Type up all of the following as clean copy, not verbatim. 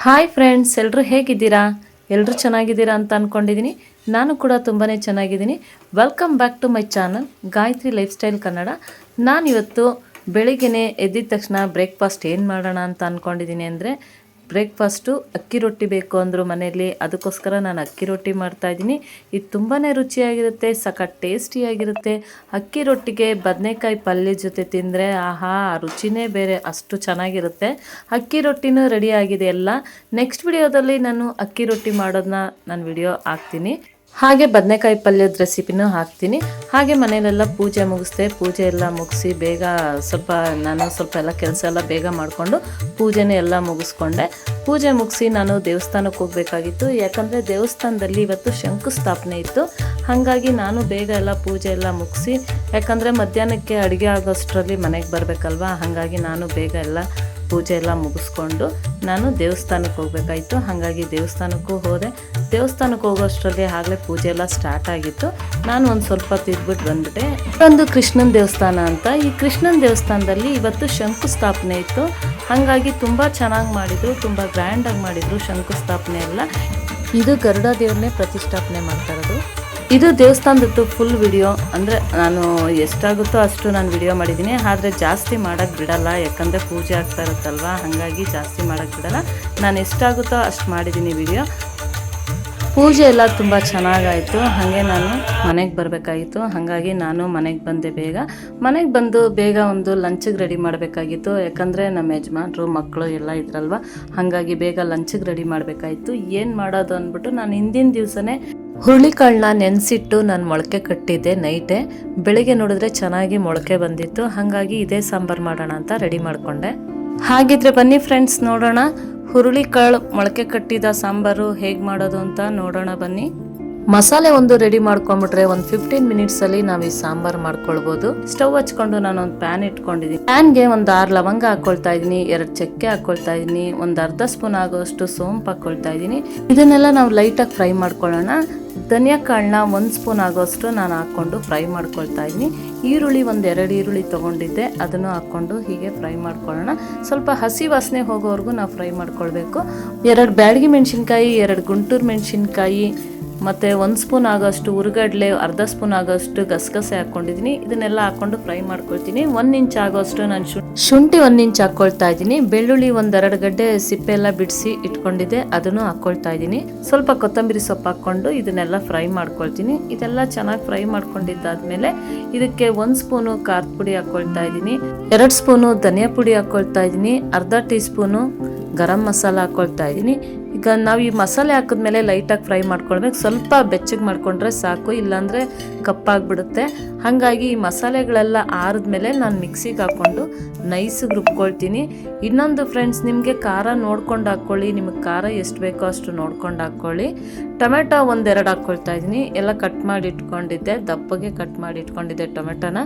Hi friends, ಎಲ್ಲರೂ ಹೇಗಿದ್ದೀರಾ? ಎಲ್ಲರೂ ಚೆನ್ನಾಗಿದ್ದೀರಾ ಅಂತ ಅಂದ್ಕೊಂಡಿದ್ದೀನಿ. ನಾನು ಕೂಡ ತುಂಬಾ ಚೆನ್ನಾಗಿದ್ದೀನಿ. Welcome back to my channel Gayatri lifestyle Kannada. ನಾನಿವತ್ತು ಬೆಳಿಗ್ಗೆ ಎದ್ದಿದ ತಕ್ಷಣ ಬ್ರೇಕ್ಫಾಸ್ಟ್ ಏನು ಮಾಡೋಣ ಅಂತ ಅಂದ್ಕೊಂಡಿದ್ದೀನಿ ಅಂದರೆ, ಬ್ರೇಕ್ಫಾಸ್ಟು ಅಕ್ಕಿ ರೊಟ್ಟಿ ಬೇಕು ಅಂದರು ಮನೆಯಲ್ಲಿ. ಅದಕ್ಕೋಸ್ಕರ ನಾನು ಅಕ್ಕಿ ರೊಟ್ಟಿ ಮಾಡ್ತಾಯಿದ್ದೀನಿ. ಇದು ತುಂಬಾ ರುಚಿಯಾಗಿರುತ್ತೆ, ಸಖತ್ ಟೇಸ್ಟಿಯಾಗಿರುತ್ತೆ. ಅಕ್ಕಿ ರೊಟ್ಟಿಗೆ ಬದನೆಕಾಯಿ ಪಲ್ಯ ಜೊತೆ ತಿಂದರೆ ಆಹಾ, ರುಚಿನೇ ಬೇರೆ, ಅಷ್ಟು ಚೆನ್ನಾಗಿರುತ್ತೆ. ಅಕ್ಕಿ ರೊಟ್ಟಿನೂ ರೆಡಿ ಆಗಿದೆ ಎಲ್ಲ. ನೆಕ್ಸ್ಟ್ ವಿಡಿಯೋದಲ್ಲಿ ನಾನು ಅಕ್ಕಿ ರೊಟ್ಟಿ ಮಾಡೋದನ್ನ ನಾನು ವಿಡಿಯೋ ಹಾಕ್ತೀನಿ. ಹಾಗೆ ಬದನೆಕಾಯಿ ಪಲ್ಯದ ರೆಸಿಪಿನೂ ಹಾಕ್ತೀನಿ. ಹಾಗೆ ಮನೆಯಲ್ಲೆಲ್ಲ ಪೂಜೆ ಮುಗಿಸ್ದೆ. ಪೂಜೆ ಎಲ್ಲ ಮುಗಿಸಿ ಬೇಗ ಸ್ವಲ್ಪ ಎಲ್ಲ ಕೆಲಸ ಎಲ್ಲ ಬೇಗ ಮಾಡಿಕೊಂಡು ಪೂಜೆನೇ ಎಲ್ಲ ಮುಗಿಸ್ಕೊಂಡೆ. ಪೂಜೆ ಮುಗಿಸಿ ನಾನು ದೇವಸ್ಥಾನಕ್ಕೆ ಹೋಗಬೇಕಾಗಿತ್ತು. ಯಾಕಂದರೆ ದೇವಸ್ಥಾನದಲ್ಲಿ ಇವತ್ತು ಶಂಕುಸ್ಥಾಪನೆ ಇತ್ತು. ಹಾಗಾಗಿ ನಾನು ಬೇಗ ಎಲ್ಲ ಪೂಜೆ ಎಲ್ಲ ಮುಗಿಸಿ, ಯಾಕಂದರೆ ಮಧ್ಯಾಹ್ನಕ್ಕೆ ಅಡುಗೆ ಆಗೋಷ್ಟರಲ್ಲಿ ಮನೆಗೆ ಬರಬೇಕಲ್ವ. ಹಾಗಾಗಿ ನಾನು ಬೇಗ ಎಲ್ಲ ಪೂಜೆ ಎಲ್ಲ ಮುಗಿಸ್ಕೊಂಡು ನಾನು ದೇವಸ್ಥಾನಕ್ಕೆ ಹೋಗಬೇಕಾಯಿತು. ಹಾಗಾಗಿ ದೇವಸ್ಥಾನಕ್ಕೂ ಹೋದೆ. ದೇವಸ್ಥಾನಕ್ಕೆ ಹೋಗೋಷ್ಟರಲ್ಲಿ ಆಗಲೇ ಪೂಜೆ ಎಲ್ಲ ಸ್ಟಾರ್ಟ್ ಆಗಿತ್ತು. ನಾನು ಒಂದು ಸ್ವಲ್ಪ ತಿರ್ಬಿಟ್ಟು ಬಂದ್ಬಿಟ್ಟೆ. ಒಂದು ಕೃಷ್ಣನ ದೇವಸ್ಥಾನ ಅಂತ. ಈ ಕೃಷ್ಣನ ದೇವಸ್ಥಾನದಲ್ಲಿ ಇವತ್ತು ಶಂಕುಸ್ಥಾಪನೆ ಇತ್ತು. ಹಾಗಾಗಿ ತುಂಬ ಚೆನ್ನಾಗಿ ಮಾಡಿದರು, ತುಂಬ ಗ್ರ್ಯಾಂಡಾಗಿ ಮಾಡಿದರು ಶಂಕುಸ್ಥಾಪನೆ ಎಲ್ಲ. ಇದು ಗರುಡ ದೇವ್ರನ್ನೇ ಪ್ರತಿಷ್ಠಾಪನೆ ಮಾಡ್ತಾ ಇರೋದು. ಇದು ದೇವಸ್ಥಾನದದ್ದು ಫುಲ್ ವಿಡಿಯೋ, ಅಂದರೆ ನಾನು ಎಷ್ಟಾಗುತ್ತೋ ಅಷ್ಟು ನಾನು ವಿಡಿಯೋ ಮಾಡಿದ್ದೀನಿ. ಆದರೆ ಜಾಸ್ತಿ ಮಾಡೋಕ್ಕೆ ಬಿಡಲ್ಲ, ಯಾಕಂದರೆ ಪೂಜೆ ಆಗ್ತಾ ಇರುತ್ತಲ್ವ. ಹಾಗಾಗಿ ಜಾಸ್ತಿ ಮಾಡೋಕ್ಕೆ ಬಿಡಲ್ಲ. ನಾನು ಎಷ್ಟಾಗುತ್ತೋ ಅಷ್ಟು ಮಾಡಿದ್ದೀನಿ ವಿಡಿಯೋ. ಪೂಜೆ ಎಲ್ಲ ತುಂಬ ಚೆನ್ನಾಗಾಯಿತು. ಹಾಗೆ ನಾನು ಮನೆಗೆ ಬರಬೇಕಾಗಿತ್ತು. ಹಾಗಾಗಿ ನಾನು ಮನೆಗೆ ಬಂದೆ ಬೇಗ. ಮನೆಗೆ ಬಂದು ಬೇಗ ಒಂದು ಲಂಚಿಗೆ ರೆಡಿ ಮಾಡಬೇಕಾಗಿತ್ತು. ಯಾಕಂದರೆ ನಮ್ಮ ಯಜಮಾನ್ರು ಮಕ್ಕಳು ಎಲ್ಲ ಇದ್ರಲ್ವ. ಹಾಗಾಗಿ ಬೇಗ ಲಂಚಿಗೆ ರೆಡಿ ಮಾಡಬೇಕಾಯಿತು. ಏನು ಮಾಡೋದು ಅಂದ್ಬಿಟ್ಟು ನಾನು ಹಿಂದಿನ ದಿವಸನೇ ಹುರುಳಿಕಾಳನ್ನ ನೆನೆಸಿಟ್ಟು ನಾನು ಮೊಳಕೆ ಕಟ್ಟಿದ್ದೆ ನೈಟೇ. ಬೆಳಿಗ್ಗೆ ನೋಡಿದ್ರೆ ಚೆನ್ನಾಗಿ ಮೊಳಕೆ ಬಂದಿತ್ತು. ಹಾಗಾಗಿ ಇದೇ ಸಾಂಬಾರು ಮಾಡೋಣ ಅಂತ ರೆಡಿ ಮಾಡಿಕೊಂಡೆ. ಹಾಗಿದ್ರೆ ಬನ್ನಿ ಫ್ರೆಂಡ್ಸ್, ನೋಡೋಣ ಹುರುಳಿಕಾಳು ಮೊಳಕೆ ಕಟ್ಟಿದ ಸಾಂಬಾರು ಹೇಗೆ ಮಾಡೋದು ಅಂತ ನೋಡೋಣ ಬನ್ನಿ. ಮಸಾಲೆ ಒಂದು ರೆಡಿ ಮಾಡ್ಕೊಂಡ್ಬಿಟ್ರೆ ಒಂದು 15 ಮಿನಿಟ್ಸಲ್ಲಿ ನಾವು ಈ ಸಾಂಬಾರು ಮಾಡ್ಕೊಳ್ಬೋದು. ಸ್ಟವ್ ಹಚ್ಕೊಂಡು ನಾನು ಒಂದು ಪ್ಯಾನ್ ಇಟ್ಕೊಂಡಿದ್ದೀನಿ. ಪ್ಯಾನ್ಗೆ ಒಂದು 6 ಲವಂಗ ಹಾಕ್ಕೊಳ್ತಾ ಇದ್ದೀನಿ, 2 ಚಕ್ಕೆ ಹಾಕ್ಕೊಳ್ತಾ ಇದ್ದೀನಿ, ಒಂದು ಅರ್ಧ ಸ್ಪೂನ್ ಆಗೋಷ್ಟು ಸೋಂಪು ಹಾಕ್ಕೊಳ್ತಾ ಇದ್ದೀನಿ. ಇದನ್ನೆಲ್ಲ ನಾವು ಲೈಟಾಗಿ ಫ್ರೈ ಮಾಡ್ಕೊಳ್ಳೋಣ. ಧನಿಯಾ ಕಾಳನ್ನ 1 ಸ್ಪೂನ್ ಆಗೋಷ್ಟು ನಾನು ಹಾಕ್ಕೊಂಡು ಫ್ರೈ ಮಾಡ್ಕೊಳ್ತಾ ಇದ್ದೀನಿ. ಈರುಳ್ಳಿ ಒಂದು 2 ಈರುಳ್ಳಿ ತೊಗೊಂಡಿದ್ದೆ, ಅದನ್ನು ಹಾಕ್ಕೊಂಡು ಹೀಗೆ ಫ್ರೈ ಮಾಡ್ಕೊಳ್ಳೋಣ. ಸ್ವಲ್ಪ ಹಸಿ ವಾಸನೆ ಹೋಗೋವರೆಗೂ ನಾವು ಫ್ರೈ ಮಾಡ್ಕೊಳ್ಬೇಕು. 2 ಬ್ಯಾಡಗಿ ಮೆಣಸಿನ್ಕಾಯಿ, 2 ಗುಂಟೂರು ಮೆಣಸಿನ್ಕಾಯಿ, ಮತ್ತು 1 ಸ್ಪೂನ್ ಆಗೋಷ್ಟು ಉರುಗಡ್ಲೆ, ಅರ್ಧ ಸ್ಪೂನ್ ಆಗೋಷ್ಟು ಗಸಗಸೆ ಹಾಕ್ಕೊಂಡಿದ್ದೀನಿ. ಇದನ್ನೆಲ್ಲ ಹಾಕ್ಕೊಂಡು ಫ್ರೈ ಮಾಡ್ಕೊಳ್ತೀನಿ. 1 ಇಂಚ್ ಆಗೋಷ್ಟು ನಾನು ಶುಂಠಿ 1 ಇಂಚ್ ಹಾಕ್ಕೊಳ್ತಾ ಇದ್ದೀನಿ. ಬೆಳ್ಳುಳ್ಳಿ ಒಂದು 2 ಗಡ್ಡೆ ಸಿಪ್ಪೆ ಎಲ್ಲ ಬಿಡಿಸಿ ಇಟ್ಕೊಂಡಿದ್ದೆ, ಅದನ್ನು ಹಾಕ್ಕೊಳ್ತಾ ಇದ್ದೀನಿ. ಸ್ವಲ್ಪ ಕೊತ್ತಂಬರಿ ಸೊಪ್ಪು ಹಾಕ್ಕೊಂಡು ಇದನ್ನೆಲ್ಲ ಫ್ರೈ ಮಾಡ್ಕೊಳ್ತೀನಿ. ಇದೆಲ್ಲ ಚೆನ್ನಾಗಿ ಫ್ರೈ ಮಾಡ್ಕೊಂಡಿದ್ದಾದ್ಮೇಲೆ ಇದಕ್ಕೆ 1 ಸ್ಪೂನು ಖಾರದ ಪುಡಿ ಹಾಕ್ಕೊಳ್ತಾ ಇದ್ದೀನಿ, 2 ಸ್ಪೂನು ಧನಿಯಾ ಪುಡಿ ಹಾಕ್ಕೊಳ್ತಾ ಇದ್ದೀನಿ, ಅರ್ಧ ಟೀ ಸ್ಪೂನು ಗರಂ ಮಸಾಲ ಹಾಕ್ಕೊಳ್ತಾ ಇದ್ದೀನಿ. ಈಗ ನಾವು ಈ ಮಸಾಲೆ ಹಾಕಿದ್ಮೇಲೆ ಲೈಟಾಗಿ ಫ್ರೈ ಮಾಡ್ಕೊಳ್ಬೇಕು. ಸ್ವಲ್ಪ ಬೆಚ್ಚಗೆ ಮಾಡ್ಕೊಂಡ್ರೆ ಸಾಕು, ಇಲ್ಲಾಂದರೆ ಕಪ್ಪಾಗ್ಬಿಡುತ್ತೆ. ಹಾಗಾಗಿ ಈ ಮಸಾಲೆಗಳೆಲ್ಲ ಆರಿದ್ಮೇಲೆ ನಾನು ಮಿಕ್ಸಿಗೆ ಹಾಕ್ಕೊಂಡು ನೈಸಿಗೆ ರುಬ್ಕೊಳ್ತೀನಿ. ಇನ್ನೊಂದು ಫ್ರೆಂಡ್ಸ್, ನಿಮಗೆ ಖಾರ ನೋಡ್ಕೊಂಡು ಹಾಕ್ಕೊಳ್ಳಿ. ನಿಮಗೆ ಖಾರ ಎಷ್ಟು ಬೇಕೋ ಅಷ್ಟು ನೋಡ್ಕೊಂಡು ಹಾಕ್ಕೊಳ್ಳಿ. ಟೊಮೆಟೊ 1-2 ಹಾಕ್ಕೊಳ್ತಾ ಇದ್ದೀನಿ. ಎಲ್ಲ ಕಟ್ ಮಾಡಿ ಇಟ್ಕೊಂಡಿದ್ದೆ, ದಪ್ಪಗೆ ಕಟ್ ಮಾಡಿ ಇಟ್ಕೊಂಡಿದ್ದೆ ಟೊಮೆಟೊನ.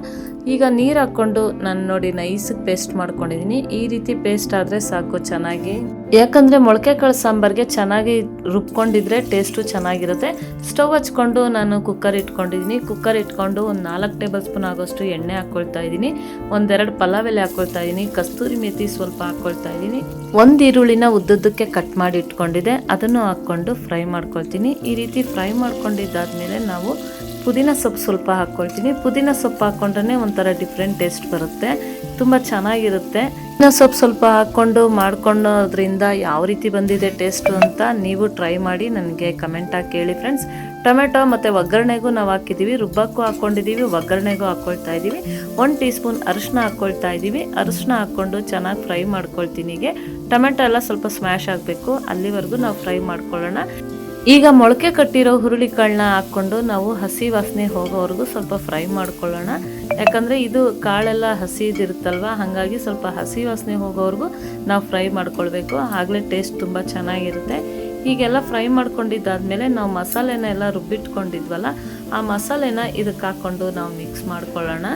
ಈಗ ನೀರು ಹಾಕ್ಕೊಂಡು ನಾನು ನೋಡಿ ನೈಸಿಗೆ ಪೇಸ್ಟ್ ಮಾಡ್ಕೊಂಡಿದ್ದೀನಿ. ಈ ರೀತಿ ಪೇಸ್ಟ್ ಆದರೆ ಸಾಕು ಚೆನ್ನಾಗಿ, ಯಾಕಂದರೆ ಮೊಳಕೆ ಕಾಳು ಸಾಂಬಾರಿಗೆ ಚೆನ್ನಾಗಿ ರುಬ್ಕೊಂಡಿದ್ರೆ ಟೇಸ್ಟು ಚೆನ್ನಾಗಿರುತ್ತೆ. ಸ್ಟವ್ ಹಚ್ಕೊಂಡು ನಾನು ಕುಕ್ಕರ್ ಇಟ್ಕೊಂಡಿದ್ದೀನಿ. ಕುಕ್ಕರ್ ಇಟ್ಕೊಂಡು ಒಂದು 4 ಟೇಬಲ್ ಸ್ಪೂನ್ ಆಗೋಷ್ಟು ಎಣ್ಣೆ ಹಾಕ್ಕೊಳ್ತಾ ಇದ್ದೀನಿ. 1-2 ಪಲಾವ್ ಎಲೆ ಹಾಕ್ಕೊಳ್ತಾ ಇದ್ದೀನಿ. ಕಸ್ತೂರಿ ಮೇಥಿ ಸ್ವಲ್ಪ ಹಾಕ್ಕೊಳ್ತಾ ಇದ್ದೀನಿ. 1 ಈರುಳ್ಳಿನ ಉದ್ದುದ್ದಕ್ಕೆ ಕಟ್ ಮಾಡಿ ಇಟ್ಕೊಂಡಿದ್ದೆ, ಅದನ್ನು ಹಾಕ್ಕೊಂಡು ಫ್ರೈ ಮಾಡ್ಕೊಳ್ತೀನಿ. ಈ ರೀತಿ ಫ್ರೈ ಮಾಡ್ಕೊಂಡಿದ್ದಾದ್ಮೇಲೆ ನಾವು ಪುದೀನ ಸೊಪ್ಪು ಸ್ವಲ್ಪ ಹಾಕ್ಕೊಳ್ತೀನಿ. ಪುದೀನ ಸೊಪ್ಪು ಹಾಕ್ಕೊಂಡ್ರೆ ಒಂಥರ ಡಿಫ್ರೆಂಟ್ ಟೇಸ್ಟ್ ಬರುತ್ತೆ, ತುಂಬ ಚೆನ್ನಾಗಿರುತ್ತೆ. ಪುದೀನ ಸೊಪ್ಪು ಸ್ವಲ್ಪ ಹಾಕ್ಕೊಂಡು ಮಾಡ್ಕೊಳ್ಳೋದ್ರಿಂದ ಯಾವ ರೀತಿ ಬಂದಿದೆ ಟೇಸ್ಟು ಅಂತ ನೀವು ಟ್ರೈ ಮಾಡಿ ನನಗೆ ಕಮೆಂಟಾಗಿ ಕೇಳಿ ಫ್ರೆಂಡ್ಸ್. ಟೊಮೆಟೊ ಮತ್ತು ಒಗ್ಗರಣೆಗೂ ನಾವು ಹಾಕಿದ್ದೀವಿ, ರುಬ್ಬಕ್ಕೂ ಹಾಕ್ಕೊಂಡಿದ್ದೀವಿ, ಒಗ್ಗರಣೆಗೂ ಹಾಕ್ಕೊಳ್ತಾ ಇದ್ದೀವಿ. 1 ಟೀ ಸ್ಪೂನ್ ಅರಿಶಿನ ಹಾಕ್ಕೊಳ್ತಾ ಇದ್ದೀವಿ. ಅರಿಶಿನ ಹಾಕ್ಕೊಂಡು ಚೆನ್ನಾಗಿ ಫ್ರೈ ಮಾಡ್ಕೊಳ್ತೀನಿ. ಹೀಗೆ ಟೊಮೆಟೊ ಎಲ್ಲ ಸ್ವಲ್ಪ ಸ್ಮ್ಯಾಶ್ ಆಗಬೇಕು, ಅಲ್ಲಿವರೆಗೂ ನಾವು ಫ್ರೈ ಮಾಡ್ಕೊಳ್ಳೋಣ. ಈಗ ಮೊಳಕೆ ಕಟ್ಟಿರೋ ಹುರುಳಿಕಾಳನ್ನ ಹಾಕ್ಕೊಂಡು ನಾವು ಹಸಿ ವಾಸನೆ ಹೋಗೋವರೆಗೂ ಸ್ವಲ್ಪ ಫ್ರೈ ಮಾಡ್ಕೊಳ್ಳೋಣ. ಯಾಕಂದರೆ ಇದು ಕಾಳೆಲ್ಲ ಹಸಿದಿರುತ್ತಲ್ವ, ಹಾಗಾಗಿ ಸ್ವಲ್ಪ ಹಸಿ ವಾಸನೆ ಹೋಗೋವರೆಗೂ ನಾವು ಫ್ರೈ ಮಾಡ್ಕೊಳ್ಬೇಕು. ಆಗಲೇ ಟೇಸ್ಟ್ ತುಂಬ ಚೆನ್ನಾಗಿರುತ್ತೆ. ಹೀಗೆಲ್ಲ ಫ್ರೈ ಮಾಡ್ಕೊಂಡಿದ್ದಾದಮೇಲೆ ನಾವು ಮಸಾಲೆನ ಎಲ್ಲ ರುಬ್ಬಿಟ್ಕೊಂಡಿದ್ವಲ್ಲ, ಆ ಮಸಾಲೆನ ಇದಕ್ಕೆ ಹಾಕ್ಕೊಂಡು ನಾವು ಮಿಕ್ಸ್ ಮಾಡ್ಕೊಳ್ಳೋಣ.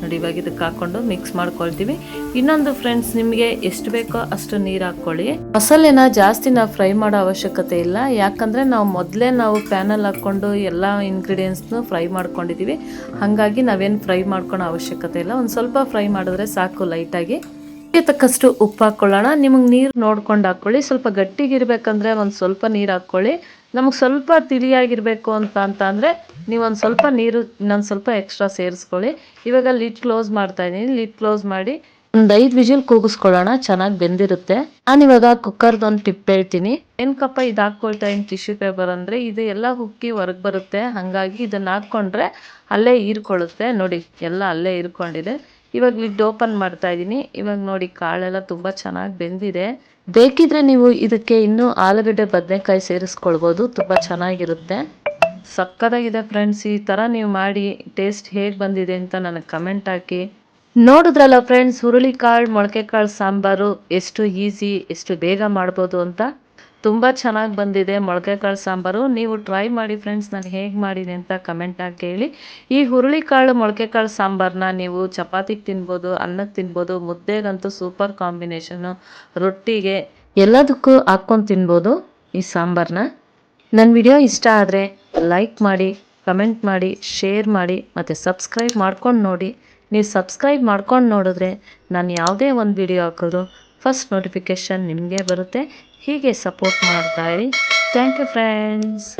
ನೋಡಿ, ಇವಾಗ ಇದಕ್ಕೆ ಹಾಕ್ಕೊಂಡು ಮಿಕ್ಸ್ ಮಾಡ್ಕೊಳ್ತೀವಿ. ಇನ್ನೊಂದು ಫ್ರೆಂಡ್ಸ್, ನಿಮಗೆ ಎಷ್ಟು ಬೇಕೋ ಅಷ್ಟು ನೀರು ಹಾಕ್ಕೊಳ್ಳಿ. ಮಸಾಲೆನ ಜಾಸ್ತಿ ನಾವು ಫ್ರೈ ಮಾಡೋ ಅವಶ್ಯಕತೆ ಇಲ್ಲ, ಯಾಕಂದರೆ ನಾವು ಮೊದಲೇ ಪ್ಯಾನಲ್ಲಿ ಹಾಕ್ಕೊಂಡು ಎಲ್ಲ ಇಂಗ್ರೀಡಿಯೆಂಟ್ಸ್ನು ಫ್ರೈ ಮಾಡ್ಕೊಂಡಿದ್ದೀವಿ. ಹಾಗಾಗಿ ನಾವೇನು ಫ್ರೈ ಮಾಡ್ಕೊಳೋ ಅವಶ್ಯಕತೆ ಇಲ್ಲ. ಒಂದು ಸ್ವಲ್ಪ ಫ್ರೈ ಮಾಡಿದ್ರೆ ಸಾಕು ಲೈಟಾಗಿ. ರುಚಿಗೆ ತಕ್ಕಷ್ಟು ಉಪ್ಪು ಹಾಕ್ಕೊಳ್ಳೋಣ. ನಿಮಗೆ ನೀರು ನೋಡ್ಕೊಂಡು ಹಾಕ್ಕೊಳ್ಳಿ. ಸ್ವಲ್ಪ ಗಟ್ಟಿಗಿರ್ಬೇಕಂದ್ರೆ ಒಂದು ಸ್ವಲ್ಪ ನೀರು ಹಾಕ್ಕೊಳ್ಳಿ. ನಮಗೆ ಸ್ವಲ್ಪ ತಿಳಿಯಾಗಿರಬೇಕು ಅಂತ ಅಂದರೆ ನೀವು ಒಂದು ಸ್ವಲ್ಪ ನೀರು ಇನ್ನೊಂದು ಸ್ವಲ್ಪ ಎಕ್ಸ್ಟ್ರಾ ಸೇರಿಸ್ಕೊಳ್ಳಿ. ಇವಾಗ ಲಿಡ್ ಕ್ಲೋಸ್ ಮಾಡ್ತಾ ಇದ್ದೀನಿ. ಲಿಡ್ ಕ್ಲೋಸ್ ಮಾಡಿ ಒಂದು 5 ವಿಜಿಲ್ ಕೂಗಿಸ್ಕೊಳ್ಳೋಣ. ಚೆನ್ನಾಗಿ ಬೆಂದಿರುತ್ತೆ. ನಾನಿವಾಗ ಕುಕ್ಕರ್ದು ಒಂದು ಟಿಪ್ ಹೇಳ್ತೀನಿ. ಏನಕ್ಕಪ್ಪ ಇದು ಹಾಕ್ಕೊಳ್ತಾ ಇದ್ದೀನಿ ಟಿಶ್ಯೂ ಪೇಪರ್ ಅಂದರೆ ಇದು ಎಲ್ಲ ಉಕ್ಕಿ ಹೊರಗೆ ಬರುತ್ತೆ. ಹಾಗಾಗಿ ಇದನ್ನು ಹಾಕ್ಕೊಂಡ್ರೆ ಅಲ್ಲೇ ಹೀರ್ಕೊಳ್ಳುತ್ತೆ. ನೋಡಿ ಎಲ್ಲ ಅಲ್ಲೇ ಹೀರ್ಕೊಂಡಿದೆ. ಇವಾಗ ಲಿಡ್ ಓಪನ್ ಮಾಡ್ತಾ ಇದ್ದೀನಿ. ಇವಾಗ ನೋಡಿ ಕಾಳೆಲ್ಲ ತುಂಬ ಚೆನ್ನಾಗಿ ಬೆಂದಿದೆ. ಬೇಕಿದ್ರೆ ನೀವು ಇದಕ್ಕೆ ಇನ್ನೂ ಆಲೂಗಡ್ಡೆ ಬದನೆಕಾಯಿ ಸೇರಿಸ್ಕೊಳ್ಬೋದು. ತುಂಬ ಚೆನ್ನಾಗಿರುತ್ತೆ. ಸಕ್ಕತ್ತಾಗಿದೆ ಫ್ರೆಂಡ್ಸ್. ಈ ಥರ ನೀವು ಮಾಡಿ ಟೇಸ್ಟ್ ಹೇಗೆ ಬಂದಿದೆ ಅಂತ ನನಗೆ ಕಮೆಂಟ್ ಹಾಕಿ. ನೋಡಿದ್ರಲ್ಲ ಫ್ರೆಂಡ್ಸ್, ಹುರುಳಿಕಾಳು ಮೊಳಕೆ ಕಾಳು ಸಾಂಬಾರು ಎಷ್ಟು ಈಸಿ, ಎಷ್ಟು ಬೇಗ ಮಾಡ್ಬೋದು ಅಂತ. ತುಂಬ ಚೆನ್ನಾಗಿ ಬಂದಿದೆ ಮೊಳಕೆ ಕಾಳು ಸಾಂಬಾರು. ನೀವು ಟ್ರೈ ಮಾಡಿ ಫ್ರೆಂಡ್ಸ್. ನಾನು ಹೇಗೆ ಮಾಡಿದೆ ಅಂತ ಕಮೆಂಟ್ ಹಾಕಿ ಹೇಳಿ. ಈ ಹುರುಳಿಕಾಳು ಮೊಳಕೆ ಕಾಳು ಸಾಂಬಾರನ್ನ ನೀವು ಚಪಾತಿಗೆ ತಿನ್ಬೋದು, ಅನ್ನಕ್ಕೆ ತಿನ್ಬೋದು, ಮುದ್ದೆಗಂತೂ ಸೂಪರ್ ಕಾಂಬಿನೇಷನು, ರೊಟ್ಟಿಗೆ ಎಲ್ಲದಕ್ಕೂ ಹಾಕ್ಕೊಂಡು ತಿನ್ಬೋದು ಈ ಸಾಂಬಾರನ್ನ. ನನ್ನ ವಿಡಿಯೋ ಇಷ್ಟ ಆದರೆ ಲೈಕ್ ಮಾಡಿ, ಕಮೆಂಟ್ ಮಾಡಿ, ಶೇರ್ ಮಾಡಿ ಮತ್ತು ಸಬ್ಸ್ಕ್ರೈಬ್ ಮಾಡ್ಕೊಂಡು ನೋಡಿ. ನೀವು ಸಬ್ಸ್ಕ್ರೈಬ್ ಮಾಡ್ಕೊಂಡು ನೋಡಿದ್ರೆ ನಾನು ಯಾವುದೇ ಒಂದು ವಿಡಿಯೋ ಹಾಕಿದ್ರು ಫಸ್ಟ್ ನೋಟಿಫಿಕೇಷನ್ ನಿಮಗೆ ಬರುತ್ತೆ. ಹೀಗೆ ಸಪೋರ್ಟ್ ಮಾಡ್ತಾ ಇರಿ. Thank you friends.